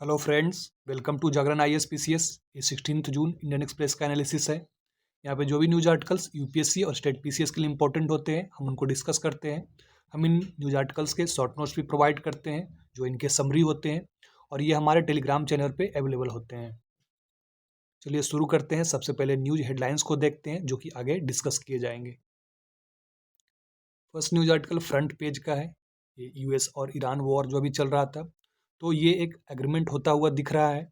Hello friends, welcome to Jagran IAS-PCS। ये 16 जून Indian Express का एनालिसिस है। यहाँ पे जो भी न्यूज़ आर्टिकल्स यूपीएससी और स्टेट पीसीएस के लिए इंपॉर्टेंट होते हैं, हम उनको डिस्कस करते हैं। हम इन न्यूज़ आर्टिकल्स के शॉर्ट नोट्स भी प्रोवाइड करते हैं जो इनके समरी होते हैं, और ये हमारे टेलीग्राम चैनल पे अवेलेबल होते हैं। चलिए शुरू करते हैं। सबसे पहले न्यूज़ हेडलाइंस को देखते हैं जो कि आगे डिस्कस किए जाएंगे। First news article front page का है। ये यूएस और ईरान वॉर जो अभी चल रहा था, तो ये एक एग्रीमेंट होता हुआ दिख रहा है।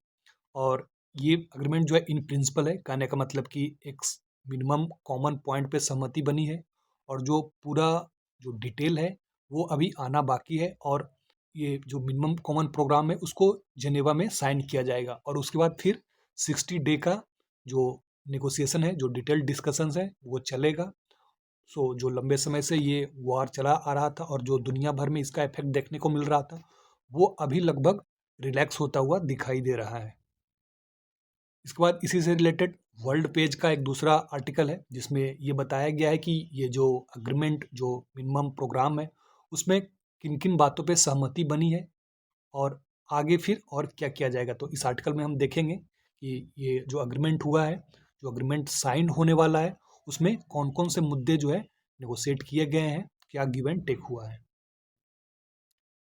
और ये एग्रीमेंट जो है इन प्रिंसिपल है, कहने का मतलब कि एक मिनिमम कॉमन पॉइंट पे सहमति बनी है, और जो पूरा जो डिटेल है वो अभी आना बाकी है। और ये जो मिनिमम कॉमन प्रोग्राम है उसको जेनेवा में साइन किया जाएगा, और उसके बाद फिर 60 डे का जो नेगोशिएशन है, जो डिटेल डिस्कशंस है, वो चलेगा। जो लंबे समय से ये वार चला आ रहा था और जो दुनिया भर में इसका इफेक्ट देखने को मिल रहा था, वो अभी लगभग रिलैक्स होता हुआ दिखाई दे रहा है। इसके बाद इसी से रिलेटेड वर्ल्ड पेज का एक दूसरा आर्टिकल है जिसमें ये बताया गया है कि ये जो अग्रीमेंट, जो मिनिमम प्रोग्राम है, उसमें किन किन बातों पे सहमति बनी है और आगे फिर और क्या किया जाएगा। तो इस आर्टिकल में हम देखेंगे कि ये जो अग्रीमेंट हुआ है, जो अग्रीमेंट साइन होने वाला है, उसमें कौन कौन से मुद्दे जो है नेगोशिएट किए गए हैं, क्या गिव एंड टेक हुआ है।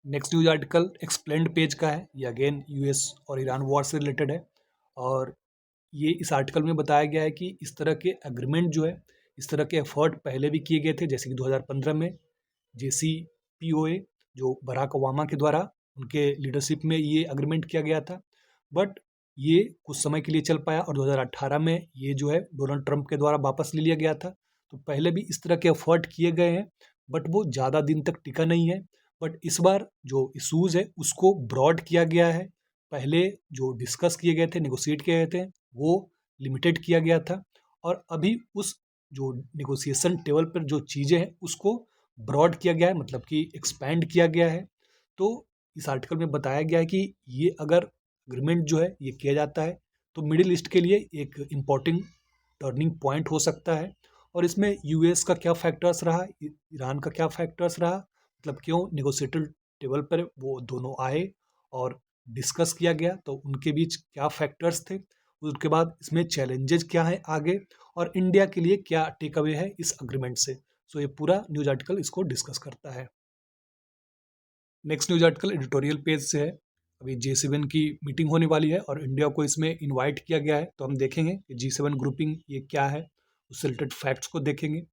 Next news article explained page का है। ये अगेन यूएस और ईरान वॉर से रिलेटेड है, और ये इस आर्टिकल में बताया गया है कि इस तरह के एग्रीमेंट जो है, इस तरह के एफर्ट पहले भी किए गए थे, जैसे कि 2015 में JCPOA, जो बराक ओबामा के द्वारा उनके लीडरशिप में ये अग्रीमेंट किया गया था। बट ये कुछ समय के लिए चल पाया, और 2018 में ये जो है डोनाल्ड ट्रंप के द्वारा वापस ले लिया गया था। तो पहले भी इस तरह के एफर्ट किए गए हैं, बट वो ज़्यादा दिन तक टिका नहीं है। बट इस बार जो इशूज़ है उसको ब्रॉड किया गया है। पहले जो डिस्कस किए गए थे, नेगोशिएट किए गए थे, वो लिमिटेड किया गया था, और अभी उस जो नेगोशिएशन टेबल पर जो चीज़ें हैं उसको ब्रॉड किया गया है, मतलब कि एक्सपैंड किया गया है। तो इस आर्टिकल में बताया गया है कि ये अगर अग्रीमेंट जो है ये किया जाता है तो मिडिल ईस्ट के लिए एक इम्पॉर्टेंट टर्निंग पॉइंट हो सकता है। और इसमें यूएस का क्या फैक्टर्स रहा, ईरान का क्या फैक्टर्स रहा, मतलब क्यों नेगोशिएटेड टेबल पर वो दोनों आए और डिस्कस किया गया, तो उनके बीच क्या फैक्टर्स थे। उसके बाद इसमें चैलेंजेस क्या है आगे, और इंडिया के लिए क्या टेक अवे है इस अग्रीमेंट से। सो ये पूरा न्यूज आर्टिकल इसको डिस्कस करता है। Next news article editorial page से है। अभी G7 की मीटिंग होने वाली है और इंडिया को इसमें इनवाइट किया गया है, तो हम देखेंगे कि G7 ग्रुपिंग ये क्या है, उससे रिलेटेड फैक्ट्स को देखेंगे।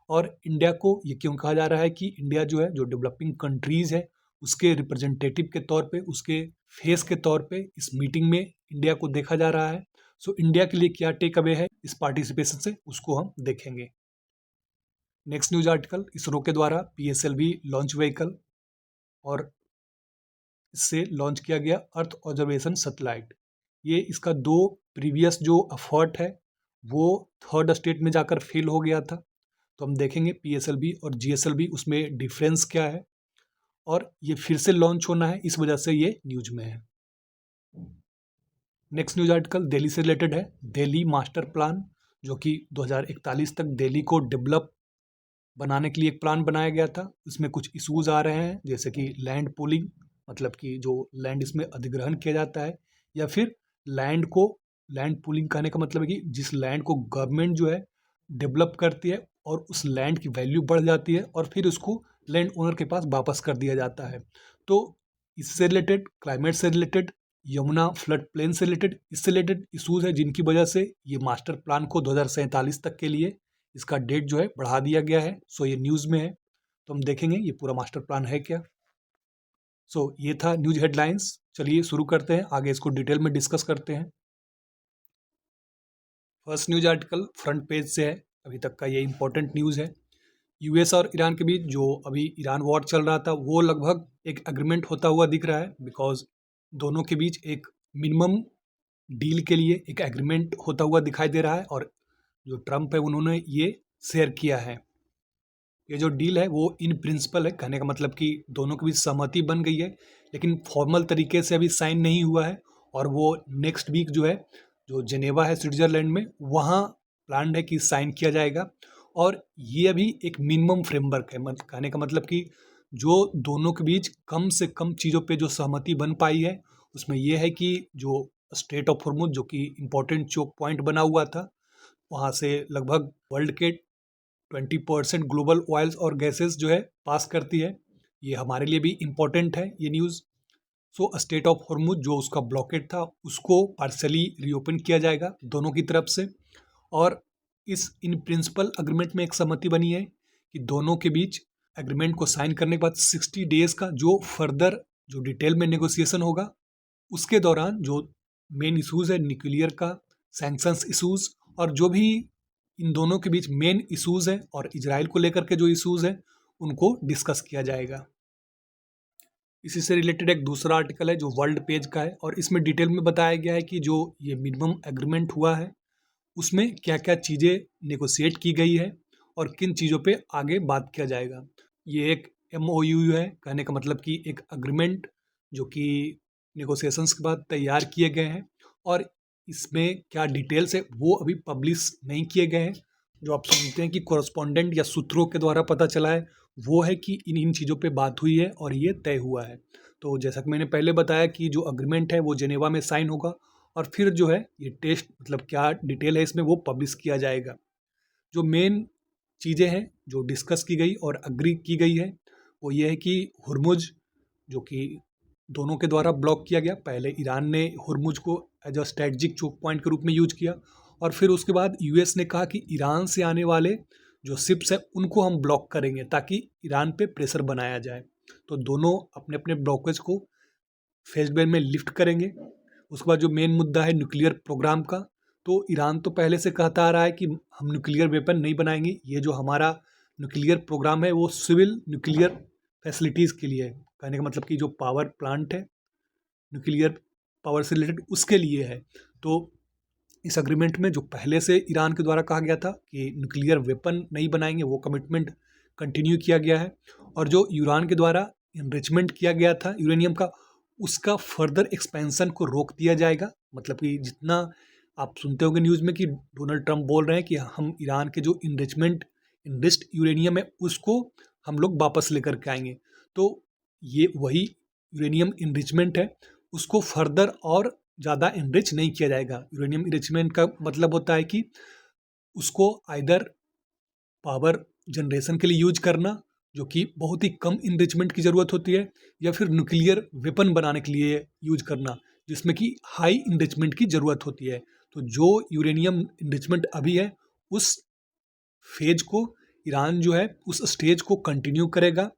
और इंडिया को ये क्यों कहा जा रहा है कि इंडिया जो है, जो डेवलपिंग कंट्रीज़ है, उसके रिप्रेजेंटेटिव के तौर पे, उसके फेस के तौर पे इस मीटिंग में इंडिया को देखा जा रहा है। सो इंडिया के लिए क्या टेक अवे है इस पार्टिसिपेशन से, उसको हम देखेंगे। नेक्स्ट न्यूज आर्टिकल इसरो के द्वारा PSLV लॉन्च व्हीकल, और इससे लॉन्च किया गया अर्थ ऑब्जर्वेशन सैटेलाइट। ये इसका दो प्रीवियस जो एफर्ट है वो थर्ड स्टेट में जाकर फेल हो गया था। तो हम देखेंगे PSLV और GSLV उसमें डिफरेंस क्या है, और ये फिर से लॉन्च होना है, इस वजह से ये न्यूज में है। नेक्स्ट न्यूज आर्टिकल दिल्ली से रिलेटेड है। दिल्ली मास्टर प्लान, जो कि 2041 तक दिल्ली को डेवलप बनाने के लिए एक प्लान बनाया गया था। इसमें कुछ इश्यूज आ रहे हैं, जैसे कि लैंड पूलिंग, मतलब कि जो लैंड इसमें अधिग्रहण किया जाता है, या फिर लैंड पूलिंग कहने का मतलब है कि जिस लैंड को गवर्नमेंट जो है डेवलप करती है और उस लैंड की वैल्यू बढ़ जाती है, और फिर उसको लैंड ओनर के पास वापस कर दिया जाता है। तो इससे रिलेटेड, क्लाइमेट से रिलेटेड, यमुना फ्लड प्लेन से रिलेटेड, इससे रिलेटेड इशूज़ है, जिनकी वजह से ये मास्टर प्लान को 2047 तक के लिए इसका डेट जो है बढ़ा दिया गया है। सो ये न्यूज़ में है, तो हम देखेंगे ये पूरा मास्टर प्लान है क्या। सो ये था न्यूज़ हेडलाइंस। चलिए शुरू करते हैं, आगे इसको डिटेल में डिस्कस करते हैं। First news article front page से है, अभी तक का ये इंपॉर्टेंट न्यूज़ है। यूएस और ईरान के बीच जो अभी ईरान वॉर चल रहा था, वो लगभग एक एग्रीमेंट होता हुआ दिख रहा है, बिकॉज दोनों के बीच एक मिनिमम डील के लिए एक एग्रीमेंट होता हुआ दिखाई दे रहा है। और जो ट्रम्प है उन्होंने ये शेयर किया है। ये जो डील है वो इन प्रिंसिपल है, कहने का मतलब कि दोनों के बीच सहमति बन गई है, लेकिन फॉर्मल तरीके से अभी साइन नहीं हुआ है। और वो नेक्स्ट वीक जो है, जो जेनेवा है स्विट्जरलैंड में, वहाँ प्लान है कि साइन किया जाएगा। और ये अभी एक मिनिमम फ्रेमवर्क है, कहने का मतलब कि जो दोनों के बीच कम से कम चीज़ों पे जो सहमति बन पाई है, उसमें ये है कि जो स्ट्रेट ऑफ हॉर्मुज जो कि इम्पोर्टेंट चोक पॉइंट बना हुआ था, वहाँ से लगभग वर्ल्ड के 20% ग्लोबल ऑयल्स और गैसेस जो है पास करती है। ये हमारे लिए भी इम्पोर्टेंट है ये news. So state of Hormuz जो उसका ब्लॉकेट था उसको पार्शली रीओपन किया जाएगा दोनों की तरफ से। और इस इन प्रिंसिपल अग्रीमेंट में एक सहमति बनी है कि दोनों के बीच एग्रीमेंट को साइन करने के बाद 60 डेज का जो फर्दर जो डिटेल में नेगोशिएशन होगा, उसके दौरान जो मेन इशूज़ है न्यूक्लियर का, सैंक्शंस इशूज़ और जो भी इन दोनों के बीच मेन इशूज़ हैं और इजराइल को लेकर के जो इशूज़ हैं उनको डिस्कस किया जाएगा। इसी से रिलेटेड एक दूसरा आर्टिकल है जो वर्ल्ड पेज का है और इसमें डिटेल में बताया गया है कि जो ये मिनिमम एग्रीमेंट हुआ है उसमें क्या क्या चीज़ें नेगोशिएट की गई है और किन चीज़ों पे आगे बात किया जाएगा। ये एक MOU है, कहने का मतलब कि एक अग्रीमेंट जो कि नेगोशिएशंस के बाद तैयार किए गए हैं और इसमें क्या डिटेल्स है वो अभी पब्लिश नहीं किए गए हैं। जो आप सुनते हैं कि कॉरस्पॉन्डेंट या सूत्रों के द्वारा पता चला है वो है कि इन इन चीज़ों पे बात हुई है और ये तय हुआ है। तो जैसा कि मैंने पहले बताया कि जो अग्रीमेंट है वो जेनेवा में साइन होगा और फिर जो है ये टेस्ट मतलब क्या डिटेल है इसमें वो पब्लिश किया जाएगा। जो मेन चीज़ें हैं जो डिस्कस की गई और अग्री की गई है वो ये है कि हुर्मुज जो कि दोनों के द्वारा ब्लॉक किया गया। पहले ईरान ने हुर्मुज को as a strategic choke point के रूप में यूज किया और फिर उसके बाद US ने कहा कि ईरान से आने वाले जो शिप्स हैं उनको हम ब्लॉक करेंगे ताकि ईरान पे प्रेशर बनाया जाए। तो दोनों अपने अपने ब्लॉकेज को फेज वे में लिफ्ट करेंगे। उसके बाद जो मेन मुद्दा है न्यूक्लियर प्रोग्राम का, तो ईरान तो पहले से कहता आ रहा है कि हम न्यूक्लियर वेपन नहीं बनाएंगे। ये जो हमारा न्यूक्लियर प्रोग्राम है वो सिविल न्यूक्लियर फैसिलिटीज़ के लिए है। कहने का मतलब कि जो पावर प्लांट है न्यूक्लियर पावर से रिलेटेड उसके लिए है। तो इस अग्रीमेंट में जो पहले से ईरान के द्वारा कहा गया था कि न्यूक्लियर वेपन नहीं बनाएंगे वो कमिटमेंट कंटिन्यू किया गया है। और जो ईरान के द्वारा इनरिचमेंट किया गया था यूरेनियम का, उसका फर्दर एक्सपेंशन को रोक दिया जाएगा। मतलब कि जितना आप सुनते होंगे न्यूज़ में कि डोनाल्ड ट्रंप बोल रहे हैं कि हम ईरान के जो इनरिच्ड यूरेनियम है उसको हम लोग वापस लेकर के आएंगे। तो ये वही यूरेनियम इनरिचमेंट है, उसको फर्दर और ज़्यादा इनरिच नहीं किया जाएगा। यूरेनियम इनरिचमेंट का मतलब होता है कि उसको आइदर पावर जनरेशन के लिए यूज करना जो कि बहुत ही कम इनरिचमेंट की ज़रूरत होती है, या फिर न्यूक्लियर वेपन बनाने के लिए यूज करना जिसमें कि हाई इनरिचमेंट की ज़रूरत होती है। तो जो यूरेनियम इनरिचमेंट अभी है उस फेज को ईरान जो है उस स्टेज को कंटिन्यू करेगा।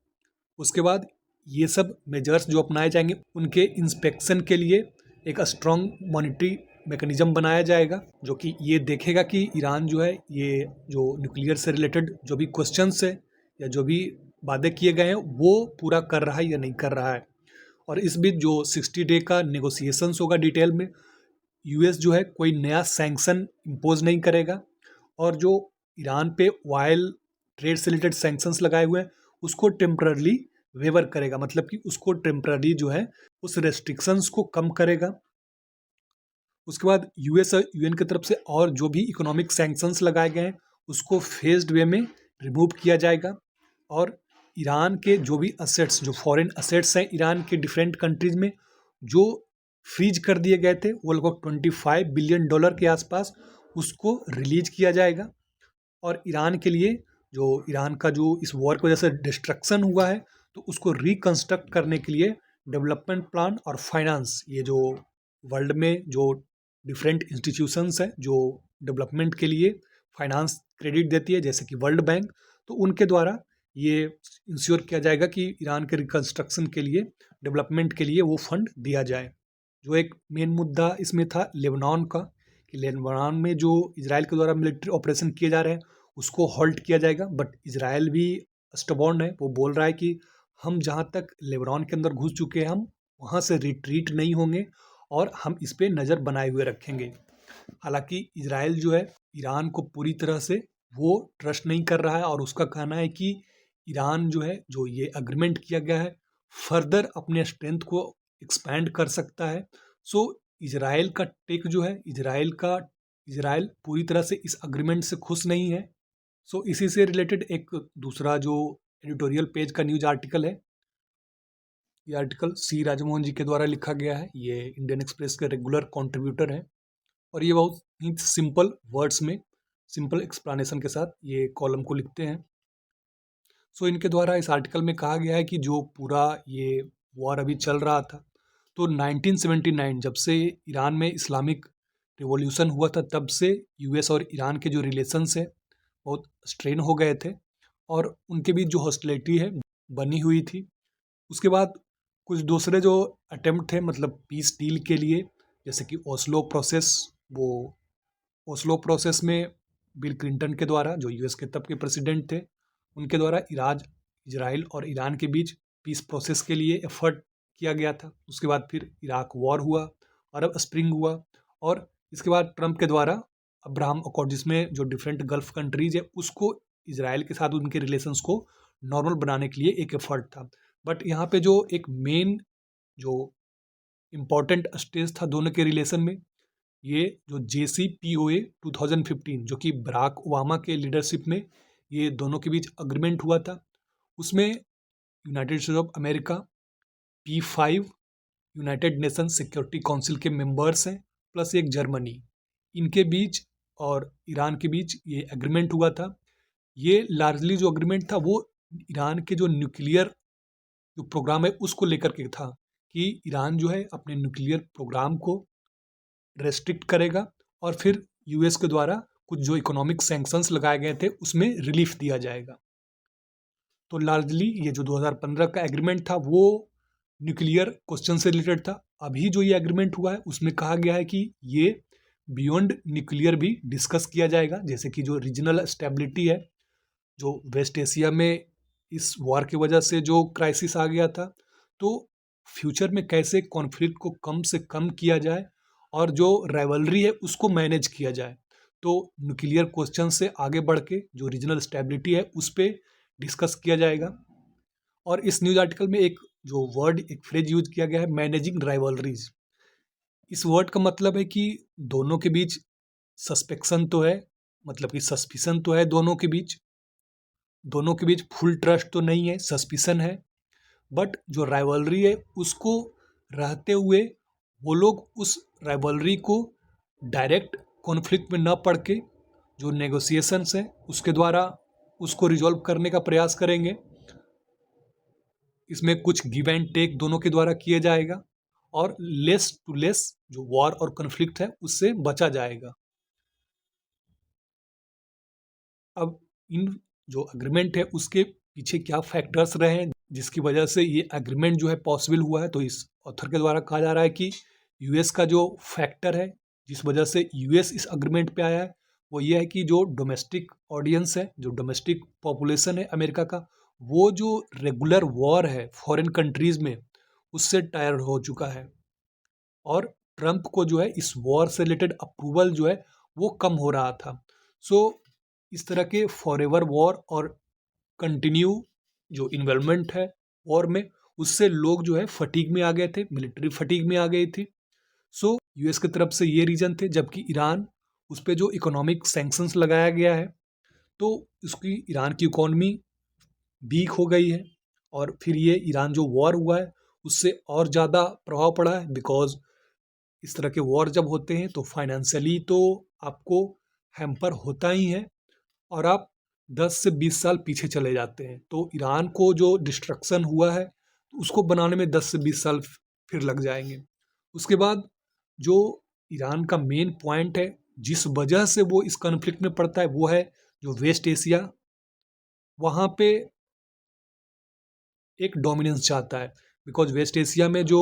उसके बाद ये सब मेजर्स जो अपनाए जाएंगे उनके इंस्पेक्शन के लिए एक स्ट्रॉन्ग मॉनिटरी मैकेनिज्म बनाया जाएगा जो कि ये देखेगा कि ईरान जो है ये जो न्यूक्लियर से रिलेटेड जो भी क्वेश्चंस है या जो भी वादे किए गए हैं वो पूरा कर रहा है या नहीं कर रहा है। और इस बीच जो 60 डे का नेगोशिएशंस होगा डिटेल में, US जो है कोई नया सैंक्शन इम्पोज नहीं करेगा और जो ईरान पे ऑयल ट्रेड से रिलेटेड सैंक्शंस लगाए हुए हैं उसको टेम्पररी वेवर करेगा। मतलब कि उसको टेम्पररी जो है उस रेस्ट्रिक्शंस को कम करेगा। उसके बाद US और UN की तरफ से और जो भी इकोनॉमिक सैंक्शंस लगाए गए हैं उसको फेज्ड वे में रिमूव किया जाएगा। और ईरान के जो भी असेट्स जो फॉरेन असेट्स हैं ईरान के डिफरेंट कंट्रीज में जो फ्रीज कर दिए गए थे वो लगभग $25 बिलियन के आसपास उसको रिलीज किया जाएगा। और ईरान के लिए जो ईरान का जो इस वॉर की वजह से डिस्ट्रक्शन हुआ है तो उसको रिकंस्ट्रक्ट करने के लिए डेवलपमेंट प्लान और फाइनेंस, ये जो वर्ल्ड में जो डिफरेंट इंस्टीट्यूशंस हैं जो डेवलपमेंट के लिए फाइनेंस क्रेडिट देती है जैसे कि वर्ल्ड बैंक, तो उनके द्वारा ये इंश्योर किया जाएगा कि ईरान के रिकंस्ट्रक्शन के लिए डेवलपमेंट के लिए वो फंड दिया जाए। जो एक मेन मुद्दा इसमें था लेबनान का कि लेबनान में जो इजराइल के द्वारा मिलिट्री ऑपरेशन किए जा रहे हैं उसको हॉल्ट किया जाएगा। बट इजराइल भी स्टबॉर्न है, वो बोल रहा है कि हम जहाँ तक लेबनान के अंदर घुस चुके हैं हम वहाँ से रिट्रीट नहीं होंगे और हम इस पर नज़र बनाए हुए रखेंगे। हालांकि इजराइल जो है ईरान को पूरी तरह से वो ट्रस्ट नहीं कर रहा है और उसका कहना है कि ईरान जो है जो ये अग्रीमेंट किया गया है फर्दर अपने स्ट्रेंथ को एक्सपैंड कर सकता है। सो इजराइल का टेक जो है इजराइल पूरी तरह से इस अग्रीमेंट से खुश नहीं है। सो इसी से रिलेटेड एक दूसरा जो एडिटोरियल पेज का न्यूज आर्टिकल है ये आर्टिकल सी राजमोहन जी के द्वारा लिखा गया है। ये इंडियन एक्सप्रेस के रेगुलर कंट्रीब्यूटर हैं और ये बहुत ही सिंपल वर्ड्स में, सिंपल एक्सप्लेनेशन के साथ ये कॉलम को लिखते हैं। सो इनके द्वारा इस आर्टिकल में कहा गया है कि जो पूरा ये वॉर अभी चल रहा था, तो 1979 जब से ईरान में इस्लामिक रिवॉल्यूशन हुआ था, तब से यूएस और ईरान के जो रिलेशंस है बहुत स्ट्रेन हो गए थे और उनके बीच जो हॉस्टिलिटी है बनी हुई थी। उसके बाद कुछ दूसरे जो अटेम्प्ट थे, मतलब पीस डील के लिए, जैसे कि ओस्लो प्रोसेस, वो ओस्लो प्रोसेस में बिल क्लिंटन के द्वारा, जो यूएस के तब के प्रेसिडेंट थे, उनके द्वारा इजराइल और ईरान के बीच पीस प्रोसेस के लिए एफर्ट किया गया था। उसके बाद फिर इराक वॉर हुआ, अरब स्प्रिंग हुआ और इसके बाद ट्रंप के द्वारा अब्राहम अकॉर्ड, जिसमें जो डिफरेंट गल्फ कंट्रीज है उसको इजराइल के साथ उनके रिलेशंस को नॉर्मल बनाने के लिए एक एफर्ट था। बट यहाँ पे जो एक मेन जो इम्पॉर्टेंट स्टेज था दोनों के रिलेशन में, ये जो JCPOA 2015, जो कि बराक ओबामा के लीडरशिप में ये दोनों के बीच अग्रीमेंट हुआ था, उसमें United states of America, P5 United nation security council के मेंबर्स हैं, प्लस एक जर्मनी, इनके बीच और ईरान के बीच ये एग्रीमेंट हुआ था। ये लार्जली जो अग्रीमेंट था वो ईरान के जो न्यूक्लियर जो प्रोग्राम है उसको लेकर के था कि ईरान जो है अपने न्यूक्लियर प्रोग्राम को रेस्ट्रिक्ट करेगा और फिर यूएस के द्वारा कुछ जो इकोनॉमिक सैंक्शंस लगाए गए थे उसमें रिलीफ दिया जाएगा। तो लार्जली ये जो 2015 का एग्रीमेंट था वो न्यूक्लियर क्वेश्चन से रिलेटेड था। अभी जो ये एग्रीमेंट हुआ है उसमें कहा गया है कि ये बियॉन्ड न्यूक्लियर भी डिस्कस किया जाएगा, जैसे कि जो रीजनल स्टेबिलिटी है, जो वेस्ट एशिया में इस वॉर की वजह से जो क्राइसिस आ गया था, तो फ्यूचर में कैसे कॉन्फ्लिक्ट को कम से कम किया जाए और जो राइवलरी है उसको मैनेज किया जाए। तो न्यूक्लियर क्वेश्चन से आगे बढ़ के जो रीजनल स्टेबिलिटी है उस पर डिस्कस किया जाएगा। और इस न्यूज़ आर्टिकल में एक जो वर्ड, एक फ्रेज यूज किया गया है, मैनेजिंग राइवलरीज। इस वर्ड का मतलब है कि दोनों के बीच सस्पेक्शन तो है, मतलब कि सस्पिशन तो है दोनों के बीच फुल ट्रस्ट तो नहीं है, सस्पिशन है, बट जो राइवलरी है उसको रहते हुए वो लोग उस राइवलरी को डायरेक्ट कॉन्फ्लिक्ट में न पड़ के जो नेगोशिएशंस हैं उसके द्वारा उसको रिजॉल्व करने का प्रयास करेंगे। इसमें कुछ गिव एंड टेक दोनों के द्वारा किया जाएगा और लेस टू लेस जो वॉर और कॉन्फ्लिक्ट है उससे बचा जाएगा। अब इन जो एग्रीमेंट है उसके पीछे क्या फैक्टर्स रहे हैं जिसकी वजह से ये एग्रीमेंट जो है पॉसिबल हुआ है, तो इस ऑथर के द्वारा कहा जा रहा है कि यूएस का जो फैक्टर है जिस वजह से यूएस इस एग्रीमेंट पे आया है वो ये है कि जो डोमेस्टिक ऑडियंस है, जो डोमेस्टिक पॉपुलेशन है अमेरिका का, वो जो रेगुलर वॉर है फॉरेन कंट्रीज में उससे टायर्ड हो चुका है और ट्रंप को जो है इस वॉर से रिलेटेड अप्रूवल जो है वो कम हो रहा था। सो इस तरह के फॉरएवर वॉर और कंटिन्यू जो इन्वॉल्वमेंट है वॉर में, उससे लोग जो है फटीग में आ गए थे, मिलिट्री फटीग में आ गई थी। सो यूएस की तरफ से ये रीजन थे, जबकि ईरान उस पर जो इकोनॉमिक सैंक्शंस लगाया गया है तो उसकी ईरान की इकोनॉमी वीक हो गई है और फिर ये ईरान जो वॉर हुआ है उससे और ज़्यादा प्रभाव पड़ा है, बिकॉज इस तरह के वॉर जब होते हैं तो फाइनेंशियली तो आपको हैम्पर होता ही है और आप 10 से 20 साल पीछे चले जाते हैं। तो ईरान को जो डिस्ट्रक्शन हुआ है तो उसको बनाने में 10 से 20 साल फिर लग जाएंगे। उसके बाद जो ईरान का मेन पॉइंट है जिस वजह से वो इस कॉन्फ्लिक्ट में पड़ता है वो है जो वेस्ट एशिया, वहाँ पे एक डोमिनेंस चाहता है, बिकॉज वेस्ट एशिया में जो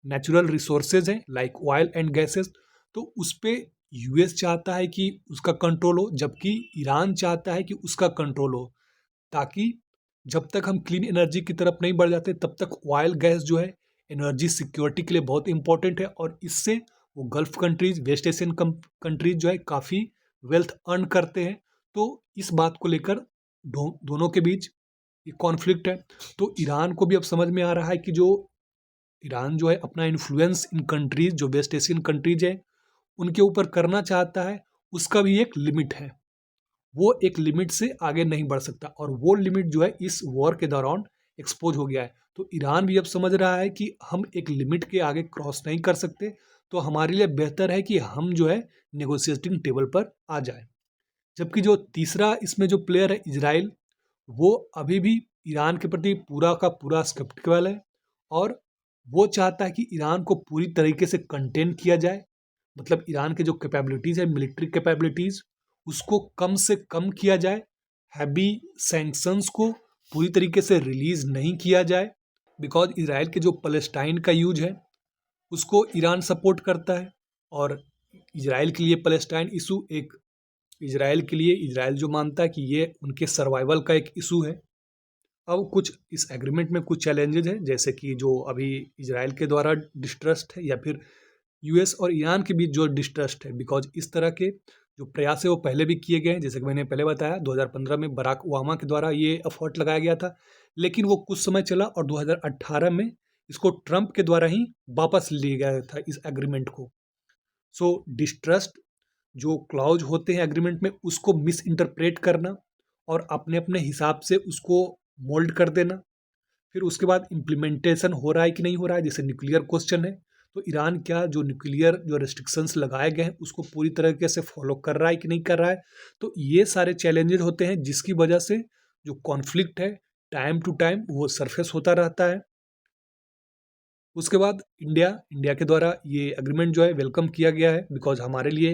नेचुरल रिसोर्सेज हैं लाइक ऑयल एंड गैसेस, तो उस पर यूएस चाहता है कि उसका कंट्रोल हो, जबकि ईरान चाहता है कि उसका कंट्रोल हो, ताकि जब तक हम क्लीन एनर्जी की तरफ नहीं बढ़ जाते तब तक ऑयल गैस जो है एनर्जी सिक्योरिटी के लिए बहुत इंपॉर्टेंट है और इससे वो gulf countries, west Asian countries जो है काफ़ी वेल्थ अर्न करते हैं। तो इस बात को लेकर दोनों के बीच ये कॉन्फ्लिक्ट है। तो ईरान को भी अब समझ में आ रहा है कि जो ईरान जो है अपना इन्फ्लुएंस इन कंट्रीज जो वेस्ट एशियन कंट्रीज है उनके ऊपर करना चाहता है, उसका भी एक लिमिट है, वो एक लिमिट से आगे नहीं बढ़ सकता और वो लिमिट जो है इस वॉर के दौरान एक्सपोज हो गया है। तो ईरान भी अब समझ रहा है कि हम एक लिमिट के आगे क्रॉस नहीं कर सकते, तो हमारे लिए बेहतर है कि हम जो है नेगोशिएटिंग टेबल पर आ जाए। जबकि जो तीसरा इसमें जो प्लेयर है इजराइल, वो अभी भी ईरान के प्रति पूरा का पूरा स्केप्टिकल है और वो चाहता है कि ईरान को पूरी तरीके से कंटेन किया जाए। मतलब ईरान के जो कैपेबिलिटीज़ है, मिलिट्री कैपेबिलिटीज़, उसको कम से कम किया जाए। हैवी सैंक्शंस को पूरी तरीके से रिलीज़ नहीं किया जाए, बिकॉज इसराइल के जो पैलेस्टाइन का यूज है उसको ईरान सपोर्ट करता है। और इसराइल के लिए पैलेस्टाइन इशू एक इसराइल के लिए इसराइल जो मानता है कि ये उनके सर्वाइवल का एक इशू है। अब कुछ इस एग्रीमेंट में कुछ चैलेंजेज हैं, जैसे कि जो अभी इसराइल के द्वारा डिस्ट्रस्ट है या फिर यूएस और ईरान के बीच जो डिस्ट्रस्ट है, बिकॉज इस तरह के जो प्रयास है वो पहले भी किए गए हैं। जैसे कि मैंने पहले बताया 2015 में बराक ओबामा के द्वारा ये एफर्ट लगाया गया था, लेकिन वो कुछ समय चला और 2018 में इसको ट्रंप के द्वारा ही वापस लिया गया था इस एग्रीमेंट को। सो डिस्ट्रस्ट जो क्लॉज होते हैं एग्रीमेंट में उसको मिस इंटरप्रेट करना और अपने अपने हिसाब से उसको मोल्ड कर देना, फिर उसके बाद इम्प्लीमेंटेशन हो रहा है कि नहीं हो रहा है। जैसे न्यूक्लियर क्वेश्चन है, तो ईरान क्या जो न्यूक्लियर जो रेस्ट्रिक्शंस लगाए गए हैं उसको पूरी तरीके से फॉलो कर रहा है कि नहीं कर रहा है। तो ये सारे चैलेंजेस होते हैं जिसकी वजह से जो कॉन्फ्लिक्ट है टाइम टू टाइम वो सरफेस होता रहता है। उसके बाद इंडिया के द्वारा ये एग्रीमेंट जो है वेलकम किया गया है, बिकॉज हमारे लिए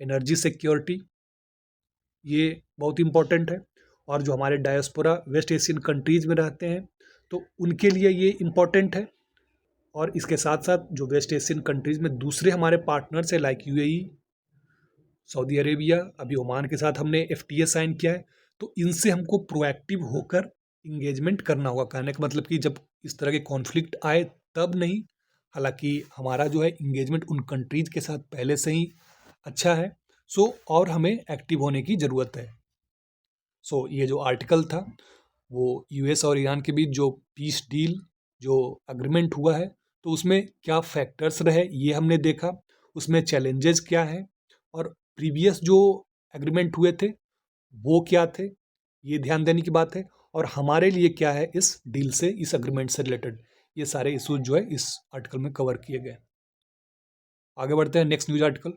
एनर्जी सिक्योरिटी ये बहुत इंपॉर्टेंट है। और जो हमारे डायस्पोरा वेस्ट एशियन कंट्रीज़ में रहते हैं तो उनके लिए ये इम्पॉर्टेंट है। और इसके साथ साथ जो वेस्ट एशियन कंट्रीज़ में दूसरे हमारे पार्टनर्स हैं लाइक यूएई, सऊदी अरेबिया, अभी ओमान के साथ हमने एफटीए साइन किया है, तो इनसे हमको प्रोएक्टिव होकर इंगेजमेंट करना होगा। कहने का मतलब कि जब इस तरह के कॉन्फ्लिक्ट आए तब नहीं, हालांकि हमारा जो है इंगेजमेंट उन कंट्रीज़ के साथ पहले से ही अच्छा है। सो और हमें एक्टिव होने की ज़रूरत है। सो ये जो आर्टिकल था वो यूएस और ईरान के बीच जो पीस डील जो अग्रीमेंट हुआ है, तो उसमें क्या फैक्टर्स रहे ये हमने देखा, उसमें चैलेंजेस क्या हैं और प्रीवियस जो एग्रीमेंट हुए थे वो क्या थे, ये ध्यान देने की बात है। और हमारे लिए क्या है इस डील से, इस एग्रीमेंट से रिलेटेड, ये सारे इशूज जो है इस आर्टिकल में कवर किए गए। आगे बढ़ते हैं next news article.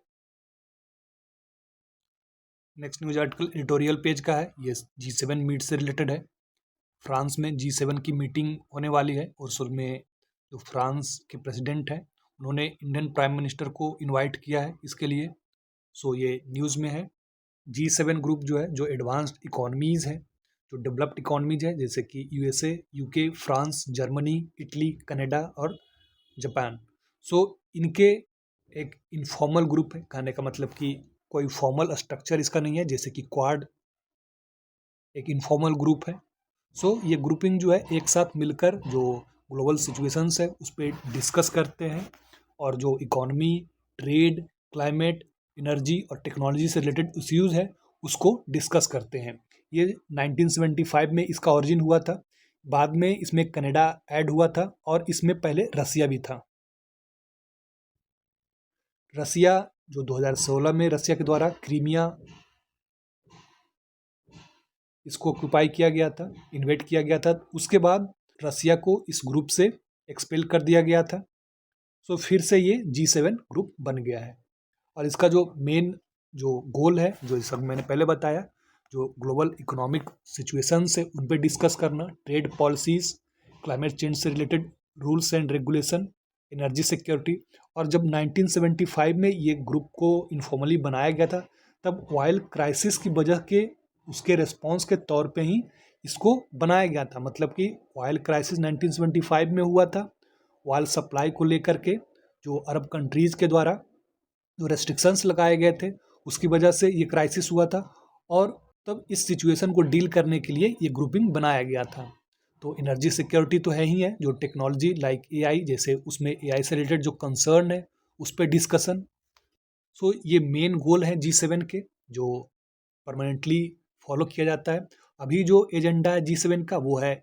Next news article editorial page का है, ये G7 मीट से रिलेटेड है। फ्रांस में G7 की मीटिंग होने वाली है और उसमें जो फ्रांस के प्रेसिडेंट हैं उन्होंने इंडियन प्राइम मिनिस्टर को इनवाइट किया है इसके लिए। सो ये न्यूज़ में है। G7 ग्रुप जो है जो एडवांस्ड इकोनॉमीज़ है, जो डेवलप्ड इकोनॉमीज है, जैसे कि USA, UK, France, Germany, Italy, Canada और जापान। सो इनके एक इनफॉर्मल ग्रुप है, कहने का मतलब कि कोई फॉर्मल स्ट्रक्चर इसका नहीं है, जैसे कि क्वाड एक इनफॉर्मल ग्रुप है। सो ये ग्रुपिंग जो है एक साथ मिलकर जो ग्लोबल सिचुएशंस है उस पर डिस्कस करते हैं और जो इकोनॉमी, ट्रेड, क्लाइमेट, एनर्जी और टेक्नोलॉजी से रिलेटेड इश्यूज है उसको डिस्कस करते हैं। ये 1975 में इसका ओरिजिन हुआ था, बाद में इसमें कनाडा ऐड हुआ था और इसमें पहले रसिया भी था। रसिया जो 2016 में रसिया के द्वारा क्रीमिया इसको ऑक्यूपाई किया गया था, इन्वेट किया गया था, उसके बाद रसिया को इस ग्रुप से एक्सपेल कर दिया गया था। सो फिर से ये G7 ग्रुप बन गया है और इसका जो मेन जो गोल है, जो सब मैंने पहले बताया, जो ग्लोबल इकोनॉमिक सिचुएशंस है उन पे डिस्कस करना, ट्रेड पॉलिसीज़, क्लाइमेट चेंज से related rules and regulation, energy security. और जब 1975 में ये ग्रुप को इनफॉर्मली बनाया गया था तब ऑयल क्राइसिस की वजह के उसके रिस्पॉन्स के तौर पे ही इसको बनाया गया था। मतलब कि ऑयल क्राइसिस 1975 में हुआ था, ऑयल सप्लाई को लेकर के जो अरब कंट्रीज़ के द्वारा जो रेस्ट्रिक्शंस लगाए गए थे उसकी वजह से ये क्राइसिस हुआ था और तब इस सिचुएशन को डील करने के लिए ये ग्रुपिंग बनाया गया था। तो एनर्जी सिक्योरिटी तो है ही है, जो टेक्नोलॉजी लाइक एआई, जैसे उसमें एआई से रिलेटेड जो कंसर्न है उस पर डिस्कशन। सो ये मेन गोल है G7 के, जो परमानेंटली फॉलो किया जाता है। अभी जो एजेंडा है G7 का वो है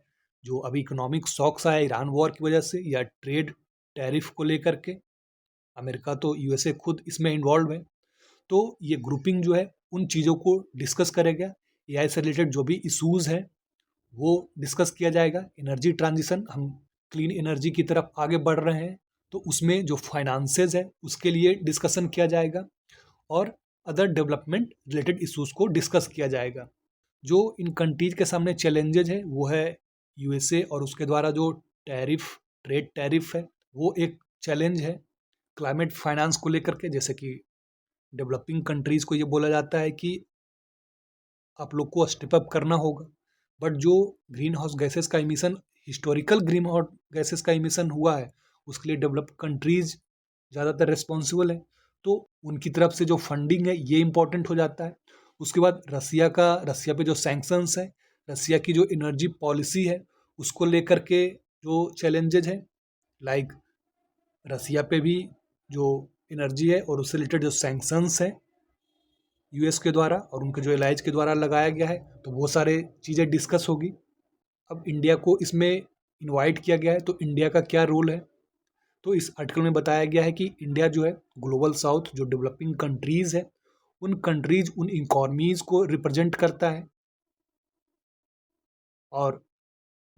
जो अभी इकोनॉमिक शॉक्स आया ईरान वॉर की वजह से या ट्रेड टैरिफ को लेकर के, अमेरिका तो यूएसए खुद इसमें इन्वॉल्व है। तो ये ग्रुपिंग जो है उन चीज़ों को डिस्कस करेगा, एआई से रिलेटेड जो भी इशूज़ हैं वो डिस्कस किया जाएगा। एनर्जी ट्रांजिशन, हम क्लीन एनर्जी की तरफ आगे बढ़ रहे हैं, तो उसमें जो फाइनेंसेस है उसके लिए डिस्कशन किया जाएगा और अदर डेवलपमेंट रिलेटेड इश्यूज को डिस्कस किया जाएगा। जो इन कंट्रीज के सामने चैलेंजेज है वो है यूएसए और उसके द्वारा जो ट्रेड टैरिफ है वो एक चैलेंज है। क्लाइमेट फाइनेंस को लेकर के, जैसे कि डेवलपिंग कंट्रीज को ये बोला जाता है कि आप लोग को स्टेप अप करना होगा, बट जो ग्रीन हाउस गैसेस का emission, historical green house gases का इमिशन हुआ है, उसके लिए डेवलप कंट्रीज ज़्यादातर रिस्पॉन्सिबल है, तो उनकी तरफ से जो फंडिंग है ये इम्पोर्टेंट हो जाता है। उसके बाद रसिया पे जो सैंक्शंस है, रसिया की जो एनर्जी पॉलिसी है उसको लेकर के जो चैलेंजेज है, लाइक रसिया पे भी जो एनर्जी है और उससे रिलेटेड जो सैंक्शंस है यूएस के द्वारा और उनके जो एलाइज के द्वारा लगाया गया है, तो वो सारे चीज़ें डिस्कस होगी। अब इंडिया को इसमें इनवाइट किया गया है, तो इंडिया का क्या रोल है, तो इस आर्टिकल में बताया गया है कि इंडिया जो है ग्लोबल साउथ जो डेवलपिंग कंट्रीज़ है उन इकोनॉमीज़ को रिप्रेजेंट करता है, और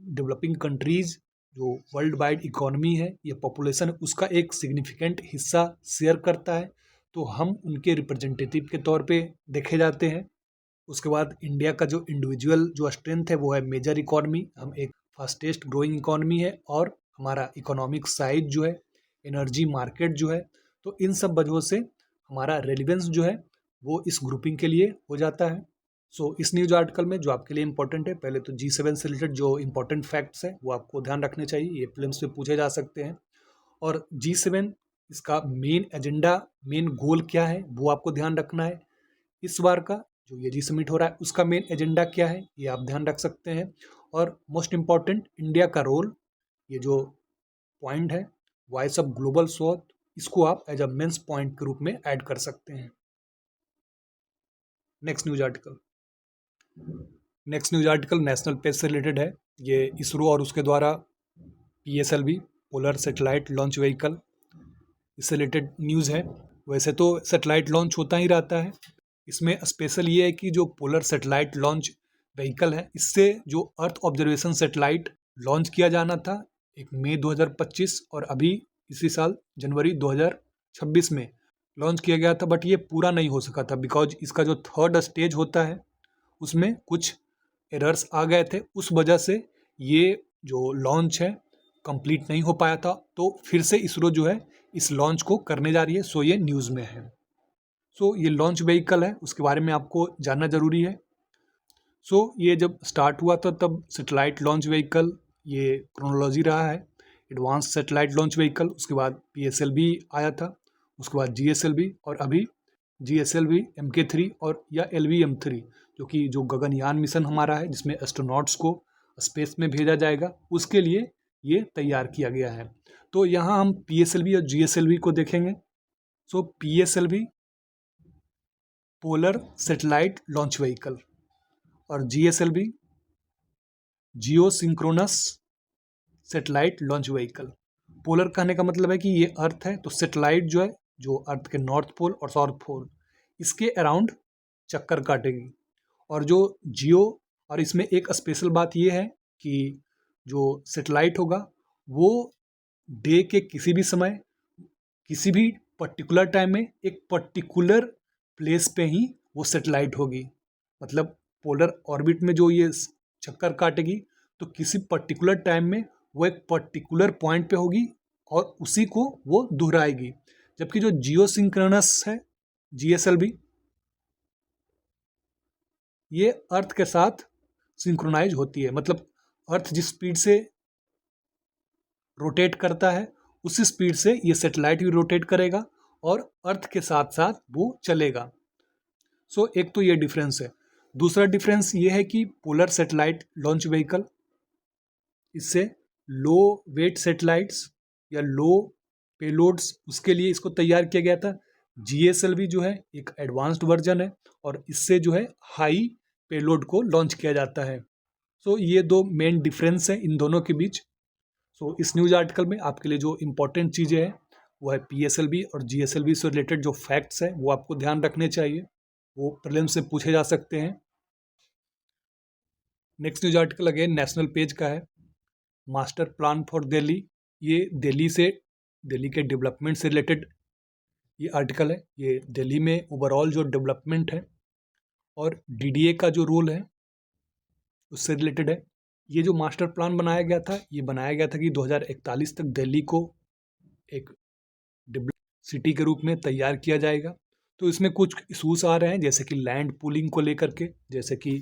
डेवलपिंग कंट्रीज़ जो वर्ल्ड वाइड इकोनॉमी है या पॉपुलेशन उसका एक सिग्निफिकेंट हिस्सा शेयर करता है, तो हम उनके रिप्रेजेंटेटिव के तौर पे देखे जाते हैं। उसके बाद इंडिया का जो इंडिविजुअल जो स्ट्रेंथ है वो है मेजर इकोनॉमी, हम एक फास्टेस्ट ग्रोइंग इकोनॉमी है, और हमारा इकोनॉमिक साइज जो है, एनर्जी मार्केट जो है, तो इन सब वजहों से हमारा रेलिवेंस जो है वो इस ग्रुपिंग के लिए हो जाता है। सो इस न्यूज आर्टिकल में जो आपके लिए इंपॉर्टेंट है, पहले तो G7 से रिलेटेड जो इंपॉर्टेंट फैक्ट्स है वो आपको ध्यान रखने चाहिए, ये प्रीलिम्स में पूछे जा सकते हैं। और G7 इसका मेन एजेंडा, मेन गोल क्या है वो आपको ध्यान रखना है। इस बार का जो ये जी समिट हो रहा है उसका मेन एजेंडा क्या है ये आप ध्यान रख सकते हैं। और मोस्ट इम्पॉर्टेंट इंडिया का रोल, ये जो पॉइंट है वॉइस ऑफ ग्लोबल साउथ, इसको आप एज अ मेंस पॉइंट के रूप में ऐड कर सकते हैं। Next news article national space से रिलेटेड है। ये इसरो और उसके द्वारा PSLV polar satellite launch vehicle, इससे रिलेटेड न्यूज़ है। वैसे तो सैटेलाइट लॉन्च होता ही रहता है, इसमें स्पेशल ये है कि जो पोलर सैटेलाइट लॉन्च व्हीकल है, इससे जो अर्थ ऑब्जर्वेशन सैटेलाइट लॉन्च किया जाना था एक मई 2025 और अभी इसी साल जनवरी 2026 में लॉन्च किया गया था, बट ये पूरा नहीं हो सका था बिकॉज इसका जो थर्ड स्टेज होता है उसमें कुछ एरर्स आ गए थे, उस वजह से ये जो लॉन्च है कंप्लीट नहीं हो पाया था। तो फिर से इसरो जो है इस लॉन्च को करने जा रही है, सो ये न्यूज़ में है। सो ये लॉन्च व्हीकल है उसके बारे में आपको जानना ज़रूरी है। सो ये जब स्टार्ट हुआ था तब सैटेलाइट लॉन्च व्हीकल ये क्रोनोलॉजी रहा है, एडवांस सैटेलाइट लॉन्च व्हीकल, उसके बाद PSLV आया था, उसके बाद GSLV और अभी GSLV Mk3 और या LV-M3 जो कि जो गगनयान मिशन हमारा है जिसमें एस्ट्रोनॉट्स को स्पेस में भेजा जाएगा उसके लिए ये तैयार किया गया है। तो यहाँ हम PSLV और GSLV को देखेंगे। So PSLV polar satellite launch vehicle और GSLV geosynchronous satellite launch vehicle. Polar कहने का मतलब है कि ये अर्थ है, तो सैटेलाइट जो है जो अर्थ के नॉर्थ पोल और साउथ पोल इसके अराउंड चक्कर काटेगी। और जो जियो, और इसमें एक स्पेशल बात ये है कि जो सैटेलाइट होगा वो डे के किसी भी समय किसी भी पर्टिकुलर टाइम में एक पर्टिकुलर प्लेस पे ही वो सैटेलाइट होगी। मतलब पोलर ऑर्बिट में जो ये चक्कर काटेगी तो किसी पर्टिकुलर टाइम में वो एक पर्टिकुलर पॉइंट पे होगी और उसी को वो दोहराएगी। जबकि जो जियो सिंक्रोनस है GSLV ये अर्थ के साथ सिंक्रोनाइज होती है, मतलब अर्थ जिस स्पीड से रोटेट करता है उसी स्पीड से ये सैटेलाइट भी रोटेट करेगा और अर्थ के साथ साथ वो चलेगा। सो एक तो ये डिफरेंस है। दूसरा डिफरेंस ये है कि पोलर सैटेलाइट लॉन्च व्हीकल इससे लो वेट सैटेलाइट्स या लो पेलोड्स उसके लिए इसको तैयार किया गया था। GSLV जो है एक एडवांस्ड वर्जन है और इससे जो है हाई पेलोड को लॉन्च किया जाता है। सो ये दो मेन डिफरेंस है इन दोनों के बीच। सो इस न्यूज़ आर्टिकल में आपके लिए जो इम्पोर्टेंट चीज़ें हैं वो है PSLV और GSLV से रिलेटेड जो फैक्ट्स हैं वो आपको ध्यान रखने चाहिए, वो प्रीलिम्स से पूछे जा सकते हैं। Next news article again national page का है, मास्टर प्लान फॉर दिल्ली। ये दिल्ली के डेवलपमेंट से रिलेटेड ये आर्टिकल है। ये दिल्ली में ओवरऑल जो डेवलपमेंट है और डीडीए का जो रोल है उससे रिलेटेड है। ये जो मास्टर प्लान बनाया गया था, ये बनाया गया था कि 2041 तक दिल्ली को एक डेवलप सिटी के रूप में तैयार किया जाएगा। तो इसमें कुछ इशूज़ आ रहे हैं, जैसे कि लैंड पूलिंग को लेकर के, जैसे कि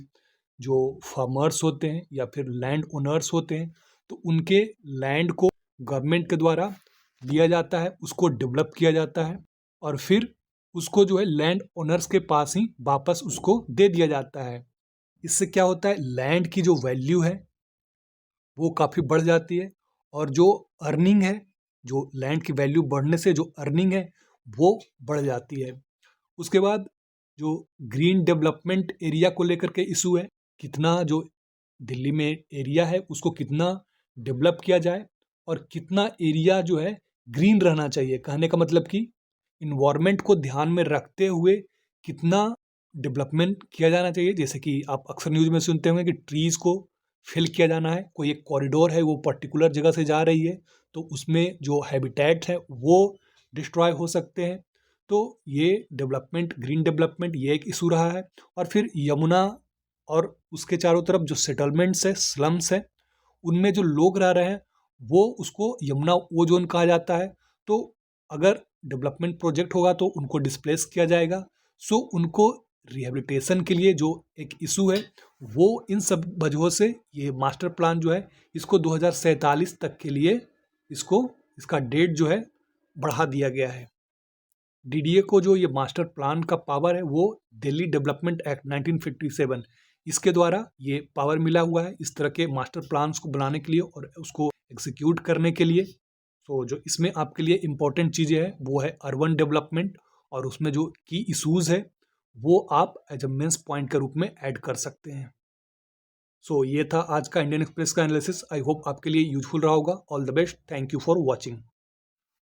जो फार्मर्स होते हैं या फिर लैंड ओनर्स होते हैं, तो उनके लैंड को गवर्नमेंट के द्वारा लिया जाता है, उसको डेवलप किया जाता है और फिर उसको जो है लैंड ओनर्स के पास ही वापस उसको दे दिया जाता है। इससे क्या होता है, लैंड की जो वैल्यू है वो काफ़ी बढ़ जाती है और जो अर्निंग है, जो लैंड की वैल्यू बढ़ने से जो अर्निंग है वो बढ़ जाती है। उसके बाद जो ग्रीन डेवलपमेंट एरिया को लेकर के इशू है, कितना जो दिल्ली में एरिया है उसको कितना डेवलप किया जाए और कितना एरिया जो है ग्रीन रहना चाहिए। कहने का मतलब कि इन्वायरमेंट को ध्यान में रखते हुए कितना डेवलपमेंट किया जाना चाहिए। जैसे कि आप अक्सर न्यूज़ में सुनते होंगे कि ट्रीज़ को फिल किया जाना है, कोई एक कॉरिडोर है वो पर्टिकुलर जगह से जा रही है तो उसमें जो हैबिटेट है वो डिस्ट्रॉय हो सकते हैं। तो ये डेवलपमेंट, ग्रीन डेवलपमेंट, ये एक इशू रहा है। और फिर यमुना और उसके चारों तरफ जो सेटलमेंट्स है, स्लम्स है, उनमें जो लोग रह रहे हैं वो उसको यमुना ओ जोन कहा जाता है। तो अगर डेवलपमेंट प्रोजेक्ट होगा तो उनको डिस्प्लेस किया जाएगा। सो उनको रिहेबिलिटेशन के लिए जो एक इशू है वो इन सब वजहों से ये मास्टर प्लान जो है इसको 2047 तक के लिए इसका डेट जो है बढ़ा दिया गया है। डीडीए को जो ये मास्टर प्लान का पावर है वो दिल्ली डेवलपमेंट एक्ट 1957 इसके द्वारा ये पावर मिला हुआ है इस तरह के मास्टर प्लान्स को बनाने के लिए और उसको एग्जीक्यूट करने के लिए। तो जो इसमें आपके लिए इम्पोर्टेंट चीज़ें हैं वो है अर्बन डेवलपमेंट और उसमें जो की इशूज़ है वो आप एज अ मेंस पॉइंट के रूप में ऐड कर सकते हैं। सो ये था आज का इंडियन एक्सप्रेस का एनालिसिस। आई होप आपके लिए यूजफुल रहा होगा। All the best, thank you for watching.